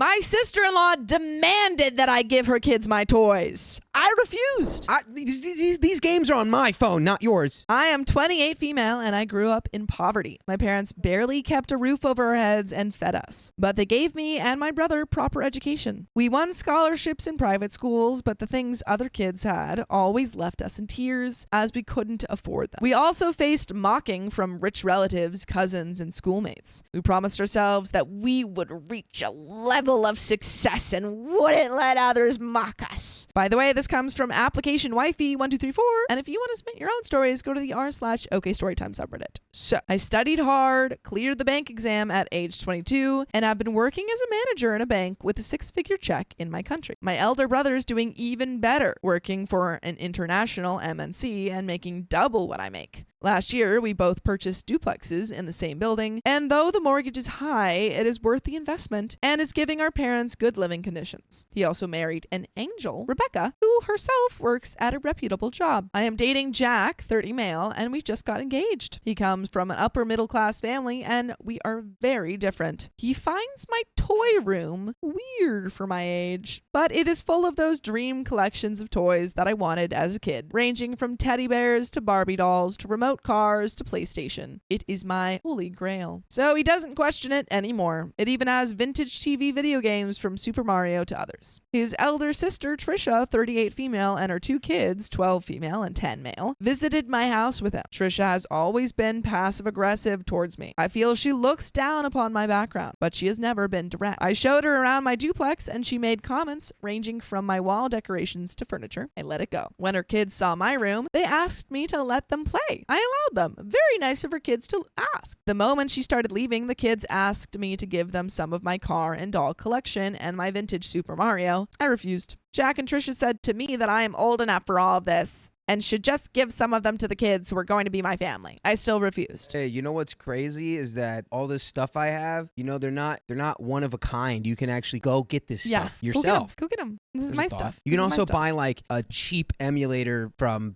My sister-in-law demanded that I give her kids my toys. I refused. These games are on my phone, not yours. I am 28 female and I grew up in poverty. My parents barely kept a roof over our heads and fed us, but they gave me and my brother proper education. We won scholarships in private schools, but the things other kids had always left us in tears as we couldn't afford them. We also faced mocking from rich relatives, cousins, and schoolmates. We promised ourselves that we would reach a level of success and wouldn't let others mock us. By the way, this comes from application wifey1234, and if you want to submit your own stories, go to the r/OKStorytime subreddit. So, I studied hard, cleared the bank exam at age 22, and I've been working as a manager in a bank with a 6-figure check in my country. My elder brother is doing even better, working for an international MNC and making double what I make. Last year, we both purchased duplexes in the same building, and though the mortgage is high, it is worth the investment and is giving our parents good living conditions. He also married an angel, Rebecca, who herself works at a reputable job. I am dating Jack, 30 male, and we just got engaged. He comes from an upper middle class family, and we are very different. He finds my toy room weird for my age, but it is full of those dream collections of toys that I wanted as a kid, ranging from teddy bears to Barbie dolls to remote cars to PlayStation. It is my holy grail. So he doesn't question it anymore. It even has vintage TV video games from Super Mario to others. His elder sister, Trisha, 38 female, and her 2 kids, 12 female and 10 male, visited my house with him. Trisha has always been passive aggressive towards me. I feel she looks down upon my background, but she has never been direct. I showed her around my duplex and she made comments ranging from my wall decorations to furniture. I let it go. When her kids saw my room, they asked me to let them play. I allowed them. Very nice of her kids to ask. The moment she started leaving, the kids asked me to give them some of my car and doll collection and my vintage Super Mario. I refused. Jack and Trisha said to me that I am old enough for all of this and should just give some of them to the kids who are going to be my family. I still refused. Hey, you know what's crazy is that all this stuff I have, they're not one of a kind. You can actually go get this stuff yourself. Go get them. This is my stuff. You can also buy like a cheap emulator from,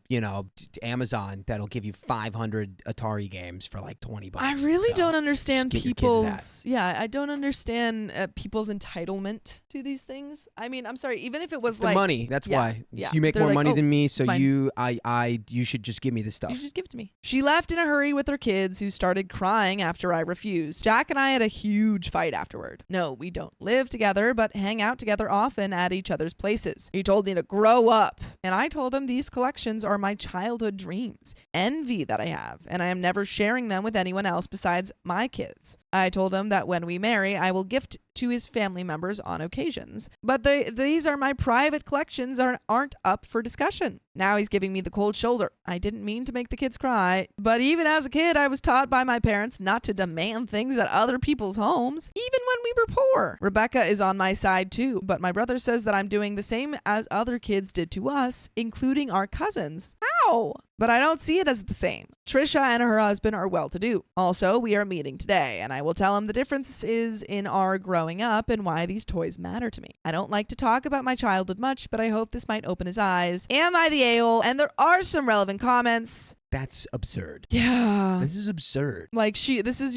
Amazon that'll give you 500 Atari games for like $20. I really don't understand people's I don't understand people's entitlement to these things. I mean, I'm sorry, even if it was the money, that's why. Yeah. You make more money than me, so fine. you should just give me this stuff. You should just give it to me. She left in a hurry with her kids, who started crying after I refused. Jack and I had a huge fight afterward. No, we don't live together, but hang out together often at each other's places. He told me to grow up, and I told him these collections are my childhood dreams, envy that I have, and I am never sharing them with anyone else besides my kids. I told him that when we marry, I will gift to his family members on occasions. But these are my private collections, aren't up for discussion. Now he's giving me the cold shoulder. I didn't mean to make the kids cry, but even as a kid, I was taught by my parents not to demand things at other people's homes, even when we were poor. Rebecca is on my side too, but my brother says that I'm doing the same as other kids did to us, including our cousins. How? But I don't see it as the same. Trisha and her husband are well-to-do. Also, we are meeting today, and I will tell him the difference is in our growing up and why these toys matter to me. I don't like to talk about my childhood much, but I hope this might open his eyes. Am I the a-hole? And there are some relevant comments. That's absurd. Yeah. This is absurd. Like this is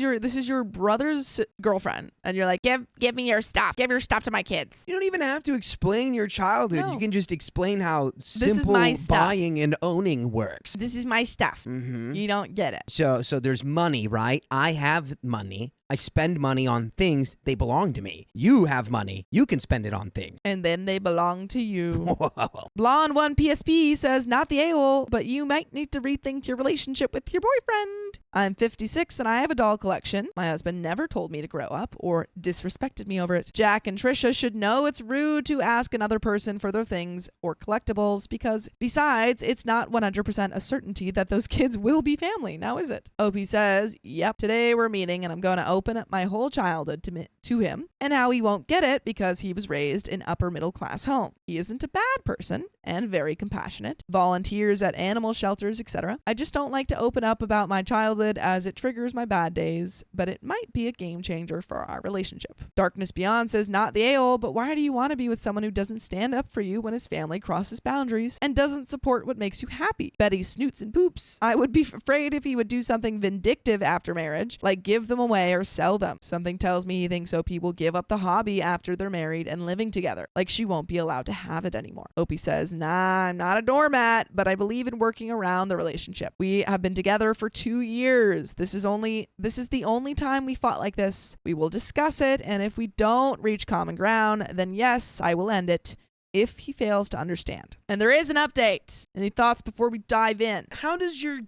your brother's girlfriend, and you're like, give me your stuff. Give your stuff to my kids. You don't even have to explain your childhood. No. You can just explain how simple stuff. buying and owning works. This is my stuff. Mm-hmm. You don't get it. So there's money, right? I have money. I spend money on things. They belong to me. You have money. You can spend it on things. And then they belong to you. Blonde1 PSP says, not the a-hole, but you might need to rethink your relationship with your boyfriend. I'm 56 and I have a doll collection. My husband never told me to grow up or disrespected me over it. Jack and Trisha should know it's rude to ask another person for their things or collectibles, because besides, it's not 100% a certainty that those kids will be family. Now is it? OP says, yep, today we're meeting and I'm going to open up my whole childhood to him and how he won't get it because he was raised in upper middle class home. He isn't a bad person and very compassionate, volunteers at animal shelters, etc. I just don't like to open up about my childhood as it triggers my bad days, but it might be a game changer for our relationship. Darkness Beyond says, not the a-hole, but why do you want to be with someone who doesn't stand up for you when his family crosses boundaries and doesn't support what makes you happy? Betty Snoots and Poops. I would be afraid if he would do something vindictive after marriage, like give them away or sell them. Something tells me he thinks OP will give up the hobby after they're married and living together. Like she won't be allowed to have it anymore. OP says, nah, I'm not a doormat, but I believe in working around the relationship. We have been together for 2 years. This is the only time we fought like this. We will discuss it, and if we don't reach common ground, then yes, I will end it if he fails to understand. And there is an update. Any thoughts before we dive in? How does you're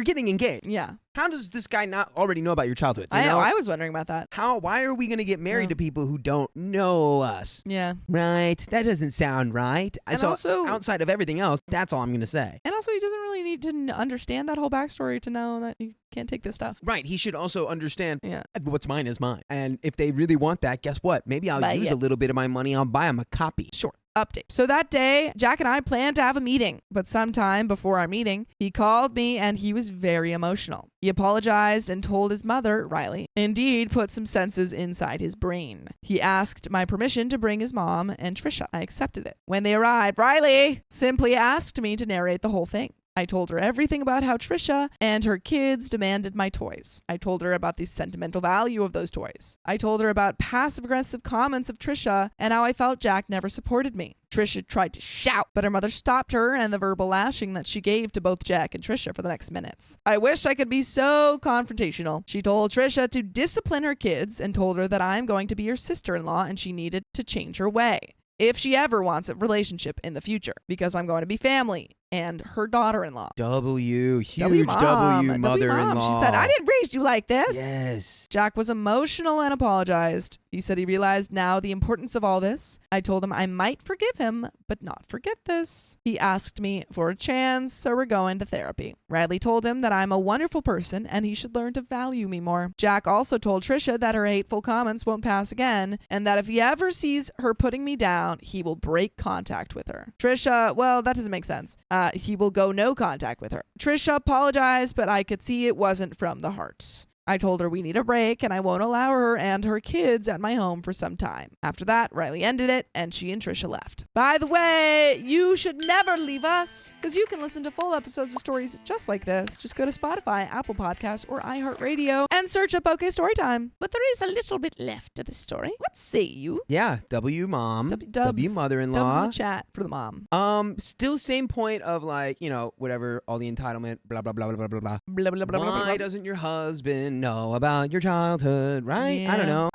getting engaged? Yeah. How does this guy not already know about your childhood? I was wondering about that. Why are we going to get married to people who don't know us? Yeah. Right. That doesn't sound right. And so also, outside of everything else, that's all I'm going to say. And also, he doesn't really need to understand that whole backstory to know that he can't take this stuff. Right. He should also understand what's mine is mine. And if they really want that, guess what? Maybe I'll use a little bit of my money. I'll buy them a copy. Sure. Update. So that day, Jack and I planned to have a meeting, but sometime before our meeting, he called me and he was very emotional. He apologized and told his mother, Riley, indeed put some senses inside his brain. He asked my permission to bring his mom and Trisha. I accepted it. When they arrived, Riley simply asked me to narrate the whole thing. I told her everything about how Trisha and her kids demanded my toys. I told her about the sentimental value of those toys. I told her about passive-aggressive comments of Trisha and how I felt Jack never supported me. Trisha tried to shout, but her mother stopped her and the verbal lashing that she gave to both Jack and Trisha for the next minutes. I wish I could be so confrontational. She told Trisha to discipline her kids and told her that I'm going to be her sister-in-law and she needed to change her way if she ever wants a relationship in the future, because I'm going to be family and her daughter-in-law. Huge W mother-in-law. She said, I didn't raise you like this. Yes. Jack was emotional and apologized. He said he realized now the importance of all this. I told him I might forgive him, but not forget this. He asked me for a chance, so we're going to therapy. Riley told him that I'm a wonderful person and he should learn to value me more. Jack also told Trisha that her hateful comments won't pass again, and that if he ever sees her putting me down, he will break contact with her. Trisha, well, that doesn't make sense. He will go no contact with her. Trisha apologized, but I could see it wasn't from the heart. I told her we need a break and I won't allow her and her kids at my home for some time. After that, Riley ended it and she and Trisha left. By the way, you should never leave us because you can listen to full episodes of stories just like this. Just go to Spotify, Apple Podcasts, or iHeartRadio and search up OK Storytime. But there is a little bit left to this story. What say you? Yeah, W mom, W mother-in-law. Dubs in the chat for the mom. Still same point of like, whatever, all the entitlement, blah, blah, blah, blah, blah, blah. Blah, blah, blah, Why blah. doesn't your husband know about your childhood, right? Yeah. I don't know.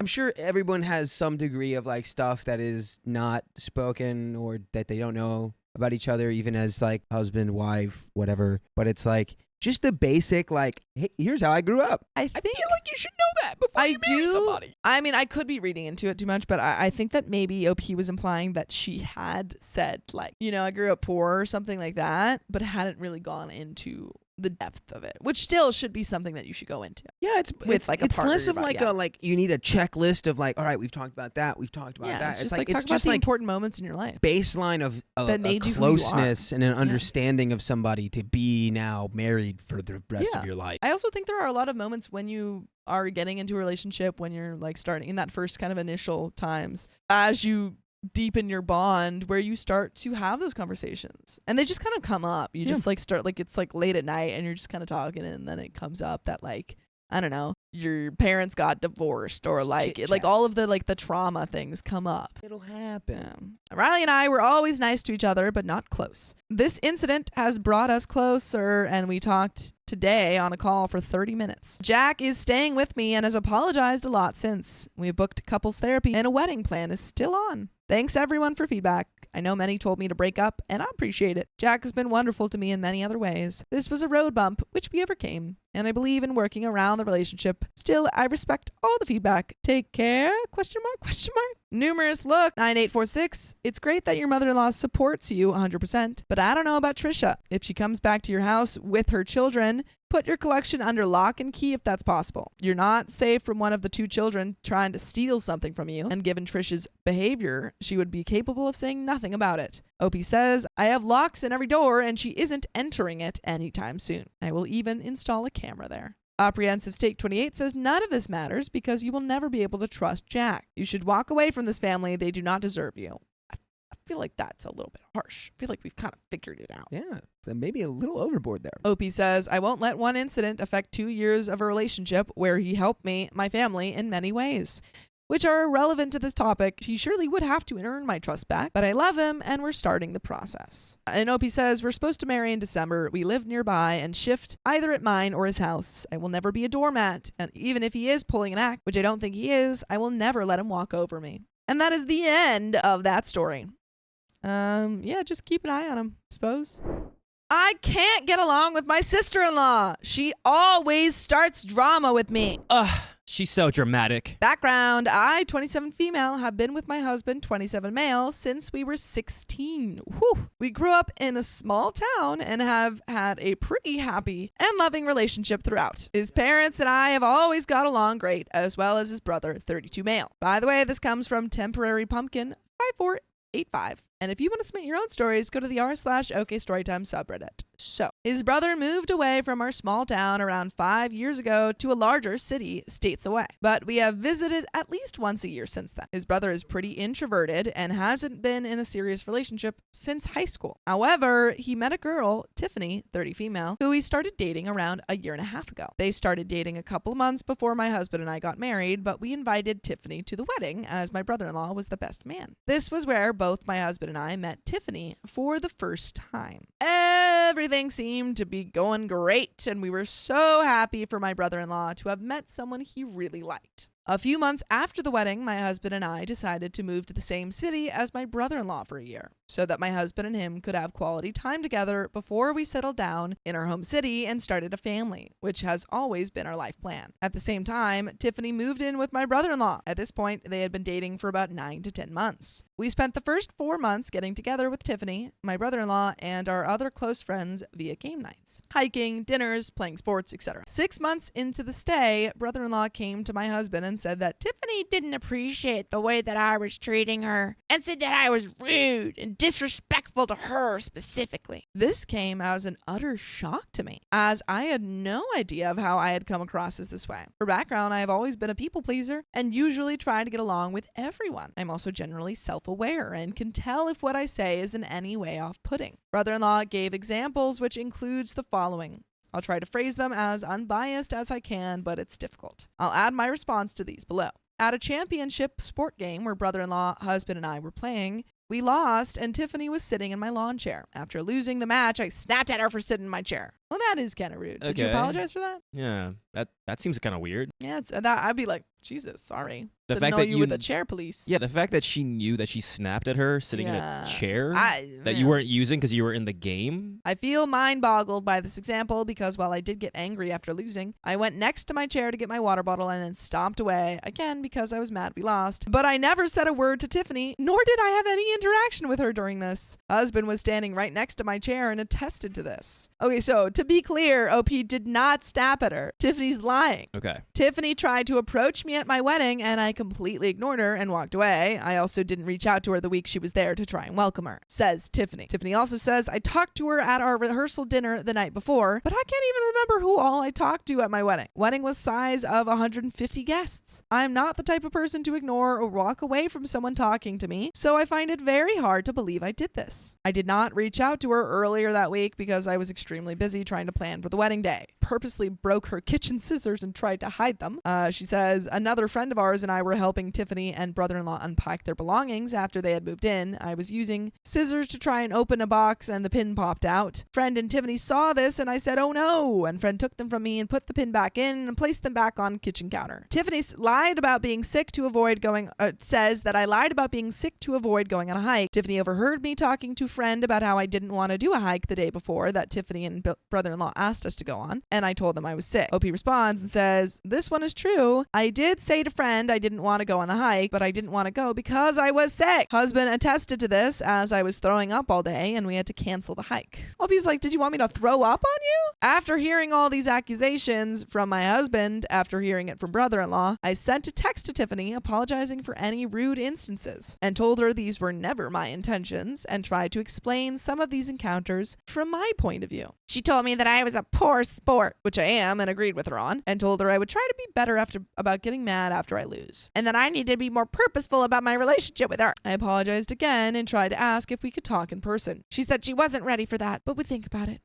I'm sure everyone has some degree of like stuff that is not spoken or that they don't know about each other, even as like husband, wife, whatever. But it's like just the basic, like, hey, here's how I grew up. I feel like you should know that before you marry somebody. I mean, I could be reading into it too much, but I think that maybe OP was implying that she had said, like, I grew up poor or something like that, but hadn't really gone into the depth of it, which still should be something that you should go into. Yeah, it's less of like like you need a checklist of like, all right, we've talked about that, we've talked about that. It's like talk about the important moments in your life. Baseline of a closeness and an understanding of somebody to be now married for the rest of your life. I also think there are a lot of moments when you are getting into a relationship, when you're like starting in that first kind of initial times, as you deepen your bond, where you start to have those conversations and they just kind of come up. You just like start, like it's like late at night and you're just kind of talking and then it comes up that like, I don't know, your parents got divorced or like like all of the like the trauma things come up. It'll happen. Riley and I were always nice to each other, but not close. This incident has brought us closer and we talked today on a call for 30 minutes. Jack is staying with me and has apologized a lot since. We booked couples therapy and a wedding plan is still on. Thanks everyone for feedback. I know many told me to break up and I appreciate it. Jack has been wonderful to me in many other ways. This was a road bump, which we overcame, and I believe in working around the relationship. Still, I respect all the feedback. Take care? ? Numerous look. 9846. It's great that your mother-in-law supports you 100%, but I don't know about Trisha. If she comes back to your house with her children, put your collection under lock and key if that's possible. You're not safe from one of the two children trying to steal something from you, and given Trisha's behavior, she would be capable of saying nothing about it. OP says, I have locks in every door and she isn't entering it anytime soon. I will even install a camera there. Apprehensive State 28 says none of this matters because you will never be able to trust Jack. You should walk away from this family. They do not deserve you. I feel like that's a little bit harsh. I feel like we've kind of figured it out. Yeah, so maybe a little overboard there. OP says, I won't let one incident affect 2 years of a relationship where he helped me, my family, in many ways, which are irrelevant to this topic. He surely would have to earn my trust back, but I love him and we're starting the process. And OP says, we're supposed to marry in December. We live nearby and shift either at mine or his house. I will never be a doormat, and even if he is pulling an act, which I don't think he is, I will never let him walk over me. And that is the end of that story. Yeah, just keep an eye on him, I suppose. I can't get along with my sister-in-law. She always starts drama with me. Ugh, she's so dramatic. Background, I, 27 female, have been with my husband, 27 male, since we were 16. Whew. We grew up in a small town and have had a pretty happy and loving relationship throughout. His parents and I have always got along great, as well as his brother, 32 male. By the way, this comes from Temporary Pumpkin 5485. And if you want to submit your own stories, go to the r/OK Storytime subreddit. So, his brother moved away from our small town around 5 years ago to a larger city states away. But we have visited at least once a year since then. His brother is pretty introverted and hasn't been in a serious relationship since high school. However, he met a girl, Tiffany, 30 female, who he started dating around a year and a half ago. They started dating a couple of months before my husband and I got married, but we invited Tiffany to the wedding as my brother-in-law was the best man. This was where both my husband and I met Tiffany for the first time. Everything seemed to be going great, and we were so happy for my brother-in-law to have met someone he really liked. A few months after the wedding, my husband and I decided to move to the same city as my brother-in-law for a year, so that my husband and him could have quality time together before we settled down in our home city and started a family, which has always been our life plan. At the same time, Tiffany moved in with my brother-in-law. At this point, they had been dating for about 9 to 10 months. We spent the first 4 months getting together with Tiffany, my brother-in-law, and our other close friends via game nights, hiking, dinners, playing sports, etc. 6 months into the stay, brother-in-law came to my husband and said that Tiffany didn't appreciate the way that I was treating her and said that I was rude and disrespectful to her specifically. This came as an utter shock to me, as I had no idea of how I had come across as this way. For background, I have always been a people pleaser and usually try to get along with everyone. I'm also generally self-aware and can tell if what I say is in any way off-putting. Brother-in-law gave examples, which includes the following. I'll try to phrase them as unbiased as I can, but it's difficult. I'll add my response to these below. At a championship sport game where brother-in-law, husband, and I were playing, we lost and Tiffany was sitting in my lawn chair. After losing the match, I snapped at her for sitting in my chair. Well, that is kind of rude. Did you apologize for that? Yeah, that seems kind of weird. Yeah, I'd be like, Jesus, sorry. The Didn't fact know that you were the chair police. Yeah, the fact that she knew that she snapped at her sitting in a chair that you weren't using because you were in the game. I feel mind-boggled by this example because while I did get angry after losing, I went next to my chair to get my water bottle and then stomped away, again because I was mad we lost. But I never said a word to Tiffany, nor did I have any interaction with her during this. Husband was standing right next to my chair and attested to this. Okay, so to be clear, OP did not snap at her. Tiffany's lying. Okay. Tiffany tried to approach me at my wedding and I completely ignored her and walked away. I also didn't reach out to her the week she was there to try and welcome her, says Tiffany. Tiffany also says, I talked to her at our rehearsal dinner the night before, but I can't even remember who all I talked to at my wedding. Wedding was size of 150 guests. I'm not the type of person to ignore or walk away from someone talking to me, so I find it very hard to believe I did this. I did not reach out to her earlier that week because I was extremely busy trying to plan for the wedding day. Purposely broke her kitchen scissors and tried to hide them. She says, another friend of ours and I were helping Tiffany and brother-in-law unpack their belongings after they had moved in. I was using scissors to try and open a box and the pin popped out. Friend and Tiffany saw this and I said, oh no, and friend took them from me and put the pin back in and placed them back on kitchen counter. Tiffany lied about being sick to avoid going, says that I lied about being sick to avoid going on a hike. Tiffany overheard me talking to friend about how I didn't want to do a hike the day before that Tiffany and brother-in-law asked us to go on, and I told them I was sick. OP responds and says, this one is true. I did say to friend I didn't want to go on the hike, but I didn't want to go because I was sick. Husband attested to this as I was throwing up all day and we had to cancel the hike. OP's like, did you want me to throw up on you? After hearing all these accusations from my husband, after hearing it from brother-in-law, I sent a text to Tiffany apologizing for any rude instances and told her these were never my intentions and tried to explain some of these encounters from my point of view. She told me that I was a poor sport, which I am, and agreed with her on, and told her I would try to be better about getting mad after I lose, and that I needed to be more purposeful about my relationship with her. I apologized again and tried to ask if we could talk in person. She said she wasn't ready for that, but would think about it.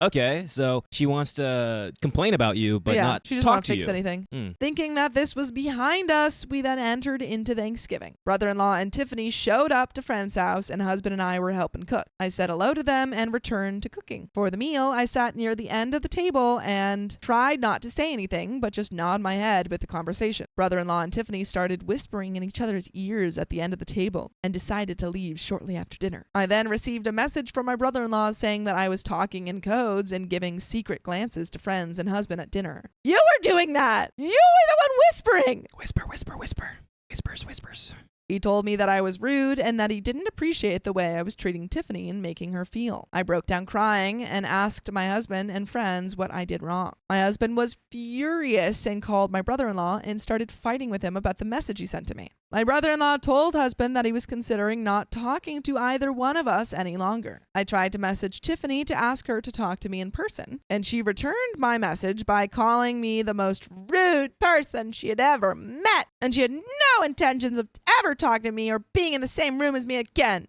Okay, so she wants to complain about you, but not she doesn't talk want to to fix you. anything. Thinking that this was behind us, we then entered into Thanksgiving. Brother-in-law and Tiffany showed up to friend's house, and husband and I were helping cook. I said hello to them and returned to cooking. For the meal, I sat near the end of the table and tried not to say anything, but just nod my head with the conversation. Brother-in-law and Tiffany started whispering in each other's ears at the end of the table and decided to leave shortly after dinner. I then received a message from my brother-in-law saying that I was talking in codes and giving secret glances to friends and husband at dinner. You were doing that! You were the one whispering! Whisper, whisper, whisper. Whispers, whispers. He told me that I was rude and that he didn't appreciate the way I was treating Tiffany and making her feel. I broke down crying and asked my husband and friends what I did wrong. My husband was furious and called my brother-in-law and started fighting with him about the message he sent to me. My brother-in-law told husband that he was considering not talking to either one of us any longer. I tried to message Tiffany to ask her to talk to me in person, and she returned my message by calling me the most rude person she had ever met, and she had no intentions of ever talking to me or being in the same room as me again.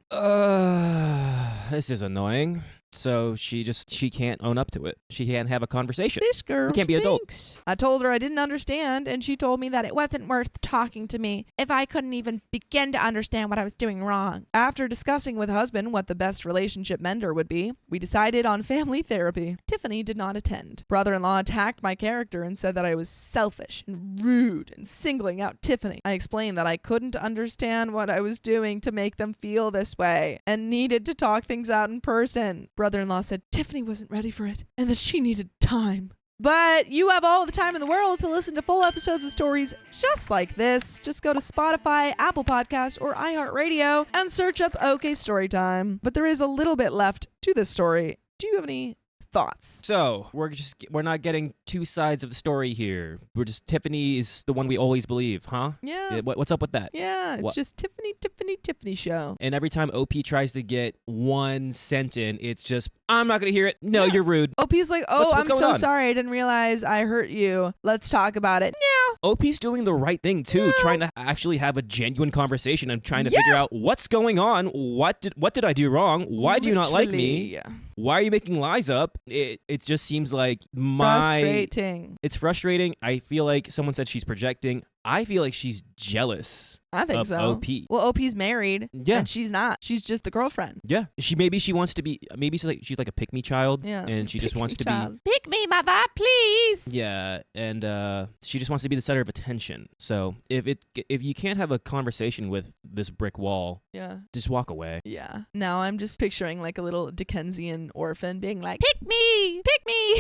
This is annoying. So she can't own up to it. She can't have a conversation. This girl can't be stinks. I told her I didn't understand, and she told me that it wasn't worth talking to me if I couldn't even begin to understand what I was doing wrong. After discussing with husband what the best relationship mender would be, we decided on family therapy. Tiffany did not attend. Brother-in-law attacked my character and said that I was selfish and rude and singling out Tiffany. I explained that I couldn't understand what I was doing to make them feel this way and needed to talk things out in person. Brother-in-law said Tiffany wasn't ready for it and that she needed time. But you have all the time in the world to listen to full episodes of stories just like this. Just go to Spotify, Apple Podcasts, or iHeartRadio and search up OK Storytime. But there is a little bit left to this story. Do you have any thoughts? So we're not getting two sides of the story here. Tiffany is the one we always believe, huh? Yeah. What's up with that? Yeah, it's just Tiffany show. And every time OP tries to get one sent in, it's just, I'm not going to hear it. No, you're rude. OP's like, I'm so sorry. I didn't realize I hurt you. Let's talk about it. Yeah. OP's doing the right thing, too, trying to actually have a genuine conversation and trying to figure out what's going on. What did I do wrong? Why do you not like me? Why are you making lies up? It just seems like frustrating. It's frustrating. I feel like someone said she's projecting. I feel like she's jealous. I think so. OP. Well, OP's married. Yeah. And she's not. She's just the girlfriend. Yeah. She wants to be. Maybe she's like a pick me child. Yeah. And she just wants to be. Pick me, mother, please. Yeah. And she just wants to be the center of attention. So if you can't have a conversation with this brick wall, just walk away. Yeah. Now I'm just picturing like a little Dickensian orphan being like, pick me,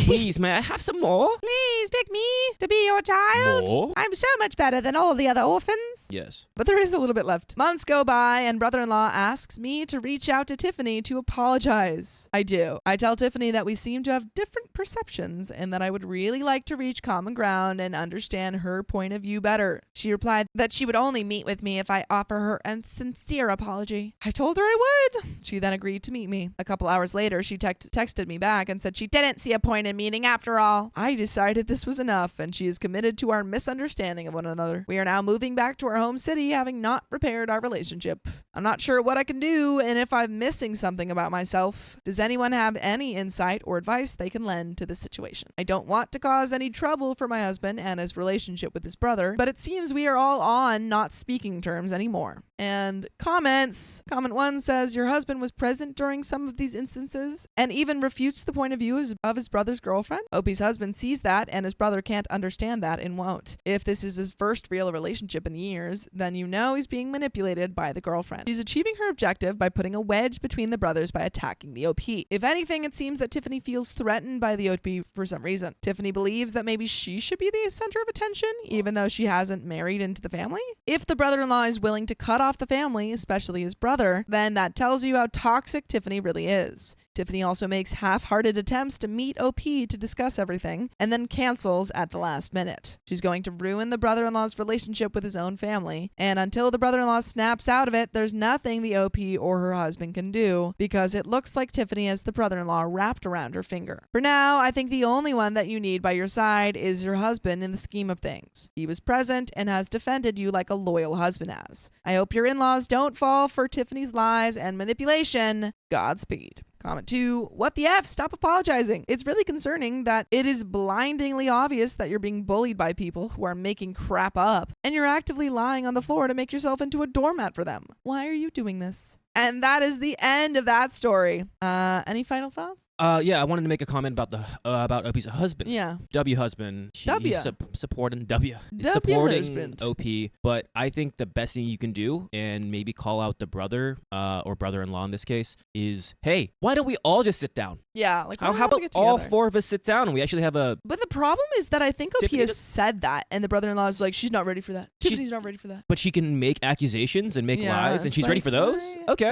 Please, may I have some more? Please pick me to be your child. More? I'm so much better than all the other orphans. Yes. But there is a little bit left. Months go by and brother-in-law asks me to reach out to Tiffany to apologize. I do. I tell Tiffany that we seem to have different perceptions and that I would really like to reach common ground and understand her point of view better. She replied that she would only meet with me if I offer her a sincere apology. I told her I would. She then agreed to meet me. A couple hours later, she texted me back and said she didn't see a point in meeting after all. I decided this was enough and she is committed to our misunderstanding of one another. We are now moving back to our home city, having not repaired our relationship. I'm not sure what I can do and if I'm missing something about myself. Does anyone have any insight or advice they can lend to this situation? I don't want to cause any trouble for my husband and his relationship with his brother, but it seems we are all on not speaking terms anymore. And comments. Comment 1 says, your husband was present during some of these instances and even refutes the point of view of his brother's girlfriend. Opie's husband sees that and his brother can't understand that and won't. If this is his first real relationship in years, then you know he's being manipulated by the girlfriend. She's achieving her objective by putting a wedge between the brothers by attacking the OP. If anything, it seems that Tiffany feels threatened by the OP for some reason. Tiffany believes that maybe she should be the center of attention, even though she hasn't married into the family. If the brother-in-law is willing to cut off the family, especially his brother, then that tells you how toxic Tiffany really is. Tiffany also makes half-hearted attempts to meet OP to discuss everything and then cancels at the last minute. She's going to ruin the brother-in-law's relationship with his own family, and until the brother-in-law snaps out of it, there's nothing the OP or her husband can do because it looks like Tiffany has the brother-in-law wrapped around her finger. For now, I think the only one that you need by your side is your husband in the scheme of things. He was present and has defended you like a loyal husband has. I hope your in-laws don't fall for Tiffany's lies and manipulation. Godspeed. Comment 2, what the F? Stop apologizing. It's really concerning that it is blindingly obvious that you're being bullied by people who are making crap up, and you're actively lying on the floor to make yourself into a doormat for them. Why are you doing this? And that is the end of that story. Any final thoughts? Yeah, I wanted to make a comment about Opie's husband. Yeah. W husband. W. Supporting husband. OP. But I think the best thing you can do, and maybe call out the brother or brother-in-law in this case, is, hey, why don't we all just sit down? Yeah. Like, how about all 4 of us sit down and we actually have a... But the problem is that I think OP Tiffany has said that, and the brother-in-law is like, she's not ready for that. Tiffany's not ready for that. But she can make accusations and make lies, and she's ready for those? Okay.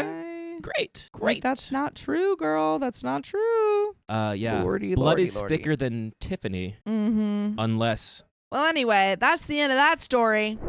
Great. Like, that's not true, girl. That's not true. Yeah. Lordy, Blood is lordy. thicker than Tiffany. Mm-hmm. Unless... Well, anyway, that's the end of that story.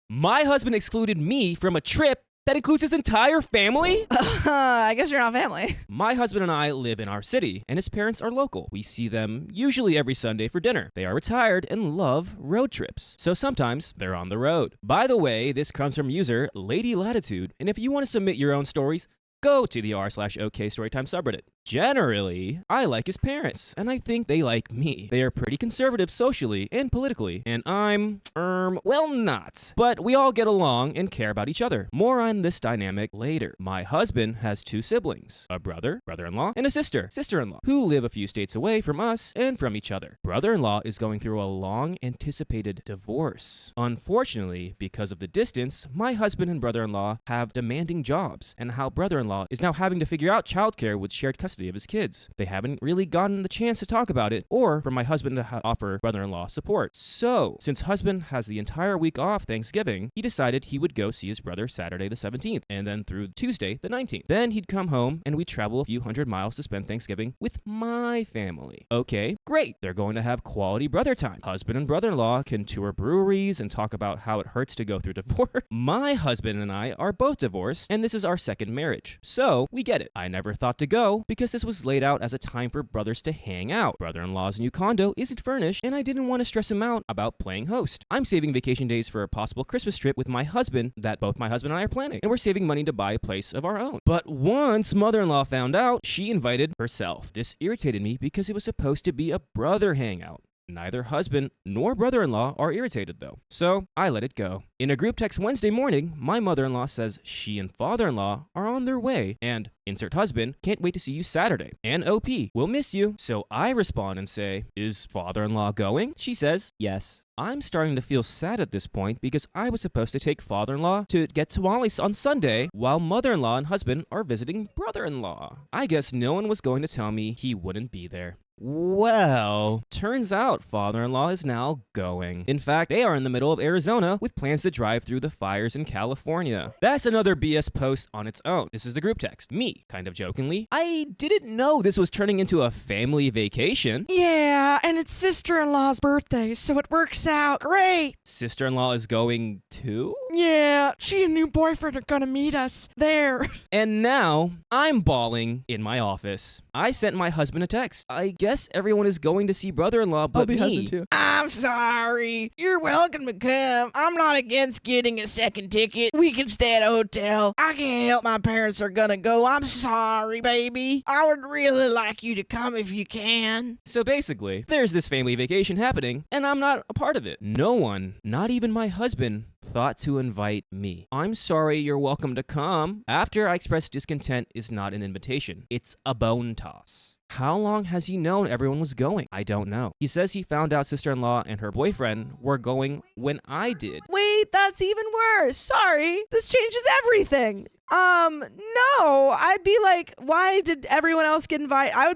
My husband excluded me from a trip that includes his entire family? I guess you're not family. My husband and I live in our city, and his parents are local. We see them usually every Sunday for dinner. They are retired and love road trips, so sometimes they're on the road. By the way, this comes from user Lady Latitude, and if you want to submit your own stories, go to the r/OK Storytime subreddit. Generally, I like his parents, and I think they like me. They are pretty conservative socially and politically, and I'm, well, not. But we all get along and care about each other. More on this dynamic later. My husband has 2 siblings, a brother, brother-in-law, and a sister, sister-in-law, who live a few states away from us and from each other. Brother-in-law is going through a long-anticipated divorce. Unfortunately, because of the distance, my husband and brother-in-law have demanding jobs, and how brother-in-law is now having to figure out childcare with shared custody of his kids. They haven't really gotten the chance to talk about it, or for my husband to offer brother-in-law support. So, since husband has the entire week off Thanksgiving, he decided he would go see his brother Saturday the 17th, and then through Tuesday the 19th. Then he'd come home, and we'd travel a few hundred miles to spend Thanksgiving with my family. Okay, great. They're going to have quality brother time. Husband and brother-in-law can tour breweries and talk about how it hurts to go through divorce. My husband and I are both divorced, and this is our second marriage. So, we get it. I never thought to go because this was laid out as a time for brothers to hang out. Brother-in-law's new condo isn't furnished, and I didn't want to stress him out about playing host. I'm saving vacation days for a possible Christmas trip with my husband that both my husband and I are planning, and we're saving money to buy a place of our own. But once mother-in-law found out, she invited herself. This irritated me because it was supposed to be a brother hangout. Neither husband nor brother-in-law are irritated though, so I let it go. In a group text Wednesday morning, my mother-in-law says she and father-in-law are on their way, and insert husband, can't wait to see you Saturday. And OP, we'll miss you. So I respond and say, is father-in-law going? She says, yes. I'm starting to feel sad at this point because I was supposed to take father-in-law to get tamales on Sunday while mother-in-law and husband are visiting brother-in-law. I guess no one was going to tell me he wouldn't be there. Well, turns out father-in-law is now going. In fact, they are in the middle of Arizona with plans to drive through the fires in California. That's another BS post on its own. This is the group text. Me, kind of jokingly, I didn't know this was turning into a family vacation. Yeah, and it's sister-in-law's birthday, so it works out great. Sister-in-law is going too? Yeah, she and new boyfriend are gonna meet us there. And now, I'm bawling in my office. I sent my husband a text. I guess everyone is going to see brother-in-law but me. Husband too. I'm sorry. You're welcome to come. I'm not against getting a second ticket. We can stay at a hotel. I can't help my parents are gonna go. I'm sorry, baby. I would really like you to come if you can. So basically, there's this family vacation happening, and I'm not a part of it. No one, not even my husband, thought to invite me. I'm sorry, you're welcome to come. After I expressed discontent is not an invitation. It's a bone toss. How long has he known everyone was going? I don't know. He says he found out sister-in-law and her boyfriend were going when I did. Wait, that's even worse. Sorry. This changes everything. No, I'd be like, why did everyone else get invited? I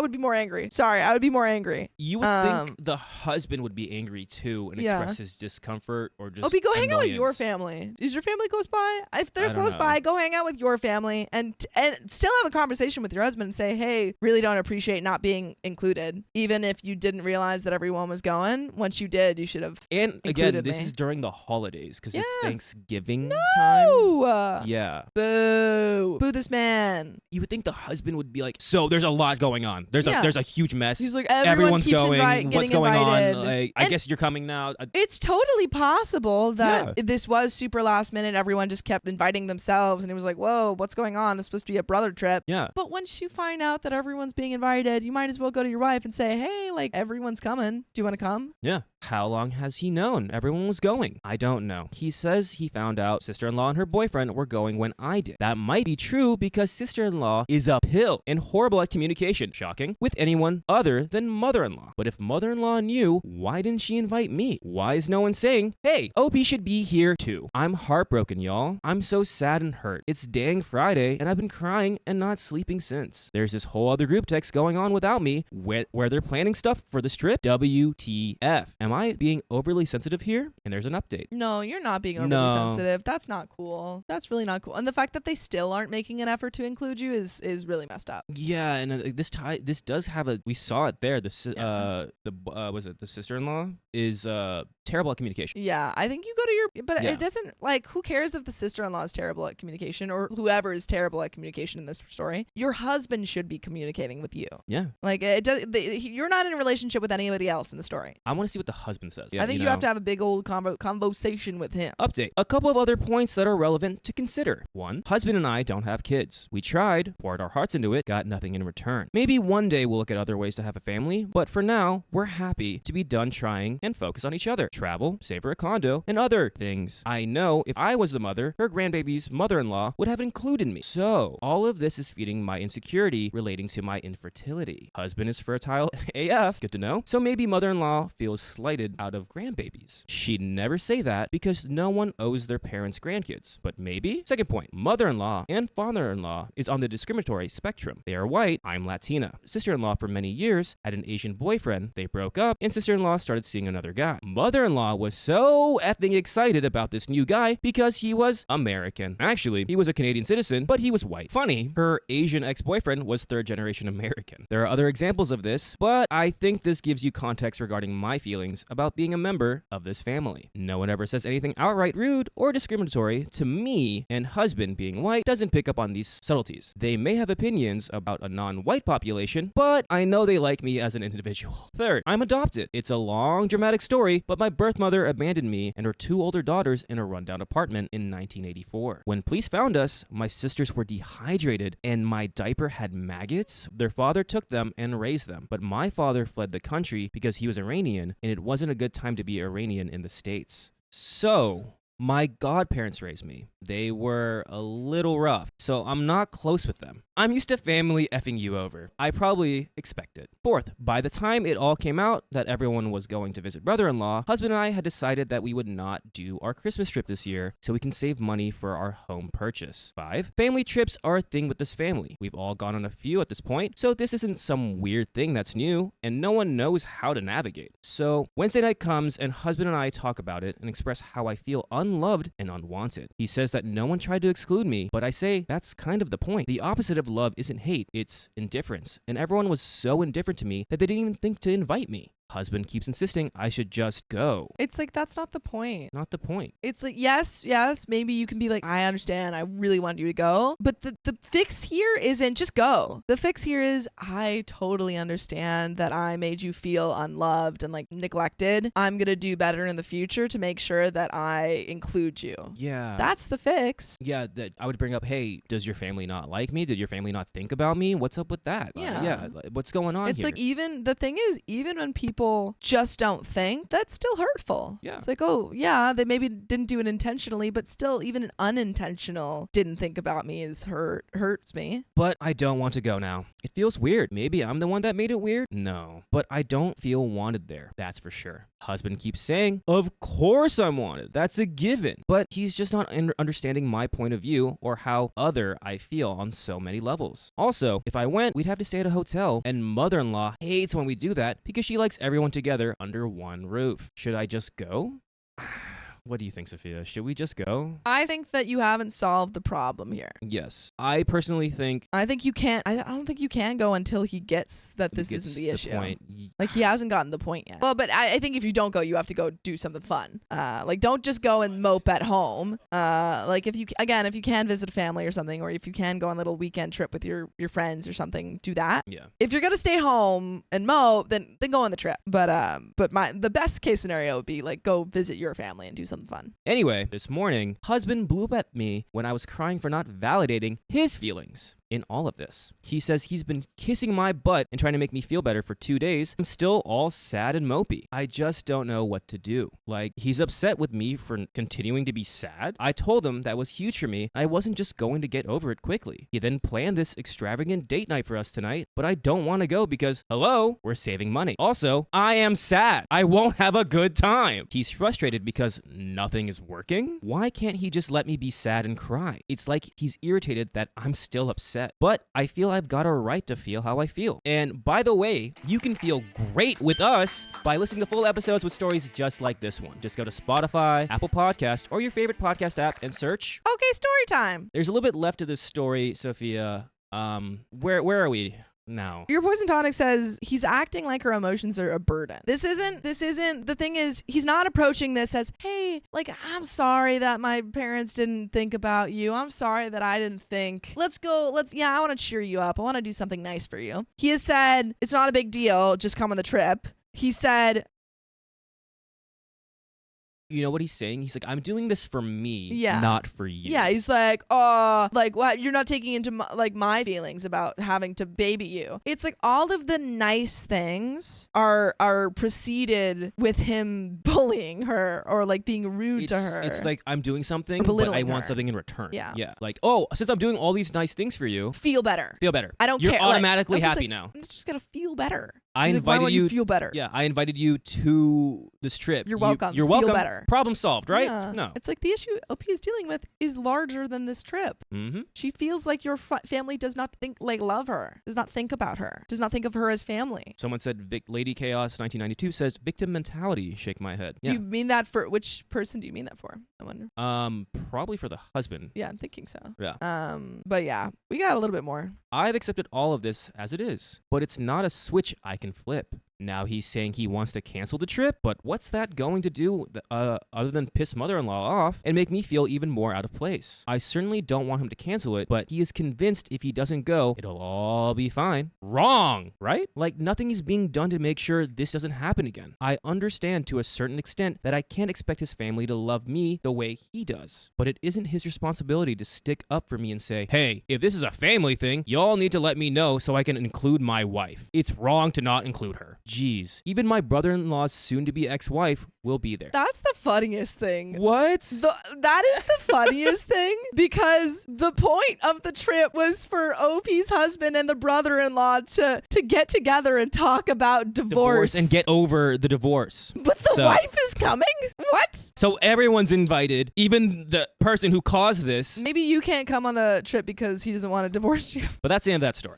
would be more angry. Sorry, I would be more angry. You would think the husband would be angry too and express his discomfort or just go hang out with your annoyance. family. Is your family close by? If they're I don't close know. by, go hang out with your family and still have a conversation with your husband and say, hey, really don't appreciate not being included. Even if you didn't realize that everyone was going, once you did, you should have And again, included this me. is during the holidays because it's Yeah. Thanksgiving time. No. Yeah. Boo. Boo this man. You would think the husband would be like, so there's a lot going on. There's a huge mess. He's like, everyone Everyone's keeps going. getting What's going invited. on? Like, I And guess you're coming now. it's totally possible that Yeah. this was super last minute. Everyone just kept inviting themselves, and it was like, whoa, what's going on? This is supposed to be a brother trip. Yeah. But once you find out that everyone's being invited, you might as well go to your wife and say, hey, like, everyone's coming. Do you want to come? Yeah. How long has he known everyone was going? I don't know. He says he found out sister-in-law and her boyfriend were going when I did. That might be true because sister-in-law is uphill and horrible at communication, shocking, with anyone other than mother-in-law. But if mother-in-law knew, why didn't she invite me? Why is no one saying, hey, OP should be here too? I'm heartbroken, y'all. I'm so sad and hurt. It's dang Friday and I've been crying and not sleeping since. There's this whole other group text going on without me where they're planning stuff for this trip. WTF. Am I being overly sensitive here? And there's an update. No, you're not being overly No. sensitive. That's not cool. That's really not cool. And the fact that they still aren't making an effort to include you is really messed up. Yeah, and this does have a. We saw it there. Was it the sister-in-law is terrible at communication. Yeah, I think you go to your, but Yeah. it doesn't, like, who cares if the sister-in-law is terrible at communication or whoever is terrible at communication in this story? Your husband should be communicating with you. Yeah, Like, you're not in a relationship with anybody else in the story. I want to see what the husband says. Yeah, I think you have to have a big old conversation with him. Update. A couple of other points that are relevant to consider. 1. Husband and I don't have kids. We tried, poured our hearts into it, got nothing in return. Maybe one day we'll look at other ways to have a family, but for now, we're happy to be done trying and focus on each other. Travel, save for a condo, and other things. I know if I was the mother, her grandbaby's mother-in-law would have included me. So, all of this is feeding my insecurity relating to my infertility. Husband is fertile AF, good to know. So maybe mother-in-law feels slighted out of grandbabies. She'd never say that because no one owes their parents grandkids. But maybe? Second point, mother-in-law and father-in-law is on the discriminatory spectrum. They are white, I'm Latina. Sister-in-law for many years had an Asian boyfriend. They broke up and sister-in-law started seeing another guy. Mother-in-law was so effing excited about this new guy because he was American. Actually, he was a Canadian citizen, but he was white. Funny, her Asian ex-boyfriend was third-generation American. There are other examples of this, but I think this gives you context regarding my feelings about being a member of this family. No one ever says anything outright rude or discriminatory to me, and husband being white doesn't pick up on these subtleties. They may have opinions about a non-white population, but I know they like me as an individual. Third, I'm adopted. It's a long, dramatic story, but my birth mother abandoned me and her 2 older daughters in a rundown apartment in 1984. When police found us, my sisters were dehydrated and my diaper had maggots. Their father took them and raised them, but my father fled the country because he was Iranian, and it wasn't a good time to be Iranian in the States. So, my godparents raised me. They were a little rough, so I'm not close with them. I'm used to family effing you over. I probably expect it. Fourth, by the time it all came out that everyone was going to visit brother-in-law, husband and I had decided that we would not do our Christmas trip this year so we can save money for our home purchase. 5, family trips are a thing with this family. We've all gone on a few at this point, so this isn't some weird thing that's new, and no one knows how to navigate. So Wednesday night comes and husband and I talk about it and express how I feel unloved and unwanted. He says that no one tried to exclude me, but I say that's kind of the point. The opposite of love isn't hate, it's indifference. And everyone was so indifferent to me that they didn't even think to invite me. Husband keeps insisting I should just go. It's like, that's not the point. Not the point. It's like, yes, maybe you can be like, I understand, I really want you to go. But the fix here isn't just go. The fix here is, I totally understand that I made you feel unloved and like neglected. I'm going to do better in the future to make sure that I include you. Yeah. That's the fix. Yeah, that I would bring up, hey, does your family not like me? Did your family not think about me? What's up with that? Yeah. What's going on It's here? like, even the thing is, even when people just don't think, that's still hurtful. Yeah. It's like, oh yeah, they maybe didn't do it intentionally, but still, even an unintentional didn't think about me hurts me. But I don't want to go now. It feels weird. Maybe I'm the one that made it weird? No. But I don't feel wanted there. That's for sure. Husband keeps saying, of course I'm wanted. That's a given. But he's just not understanding my point of view or how other I feel on so many levels. Also, if I went, we'd have to stay at a hotel, and mother-in-law hates when we do that because she likes everyone together under one roof. Should I just go? What do you think, Sophia? Should we just go? I think that you haven't solved the problem here. Yes. I personally think... I think you can't... I don't think you can go until he gets that this isn't the issue. Point. Like, he hasn't gotten the point yet. Well, but I think if you don't go, you have to go do something fun. Like, don't just go and mope at home. Like, if you can visit a family or something, or if you can go on a little weekend trip with your friends or something, do that. Yeah. If you're going to stay home and mope, then go on the trip. But the best case scenario would be, like, go visit your family and do something fun. Anyway, this morning, husband blew up at me when I was crying for not validating his feelings in all of this. He says he's been kissing my butt and trying to make me feel better for 2 days. I'm still all sad and mopey. I just don't know what to do. Like, he's upset with me for continuing to be sad. I told him that was huge for me. I wasn't just going to get over it quickly. He then planned this extravagant date night for us tonight, but I don't want to go because, hello, we're saving money. Also, I am sad. I won't have a good time. He's frustrated because nothing is working. Why can't he just let me be sad and cry? It's like he's irritated that I'm still upset. But I feel I've got a right to feel how I feel. And by the way, you can feel great with us by listening to full episodes with stories just like this one. Just go to Spotify, Apple Podcast, or your favorite podcast app and search. Okay, story time. There's a little bit left of this story, Sophia. Where are we now? Your poison tonic says he's acting like her emotions are a burden. This isn't, the thing is, he's not approaching this as, hey, like, I'm sorry that my parents didn't think about you. I'm sorry that I didn't think. I want to cheer you up. I want to do something nice for you. He has said, it's not a big deal. Just come on the trip. He said, you know what he's saying? He's like, I'm doing this for me, not for you. Yeah, he's like, oh, like, what? You're not taking into my feelings about having to baby you. It's like all of the nice things are preceded with him bullying her or like being rude to her. It's like, I'm doing something, but I want something in return. Yeah. Like, oh, since I'm doing all these nice things for you, feel better. I don't care. You're automatically like, happy now. It's just gotta feel better. I invited you. Feel better. Yeah, I invited you to this trip. You're welcome. You're welcome. Feel better. Problem solved, right? Yeah. No. It's like the issue OP is dealing with is larger than this trip. Mm-hmm. She feels like your family does not love her, does not think about her, does not think of her as family. Someone said Lady Chaos 1992 says victim mentality. Shake my head. Do you mean that for which person? Do you mean that for? I wonder. Probably for the husband. Yeah, I'm thinking so. Yeah. But yeah, we got a little bit more. I've accepted all of this as it is, but it's not a switch I can flip. Now he's saying he wants to cancel the trip, but what's that going to do other than piss mother-in-law off and make me feel even more out of place? I certainly don't want him to cancel it, but he is convinced if he doesn't go, it'll all be fine. Wrong, right? Like nothing is being done to make sure this doesn't happen again. I understand to a certain extent that I can't expect his family to love me the way he does, but it isn't his responsibility to stick up for me and say, hey, if this is a family thing, y'all need to let me know so I can include my wife. It's wrong to not include her. Jeez. Even my brother-in-law's soon-to-be ex-wife will be there. That's the funniest thing. What? That is the funniest thing because the point of the trip was for OP's husband and the brother-in-law to get together and talk about divorce. And get over the divorce. But the wife is coming? What? So everyone's invited, even the person who caused this. Maybe you can't come on the trip because he doesn't want to divorce you. But that's the end of that story.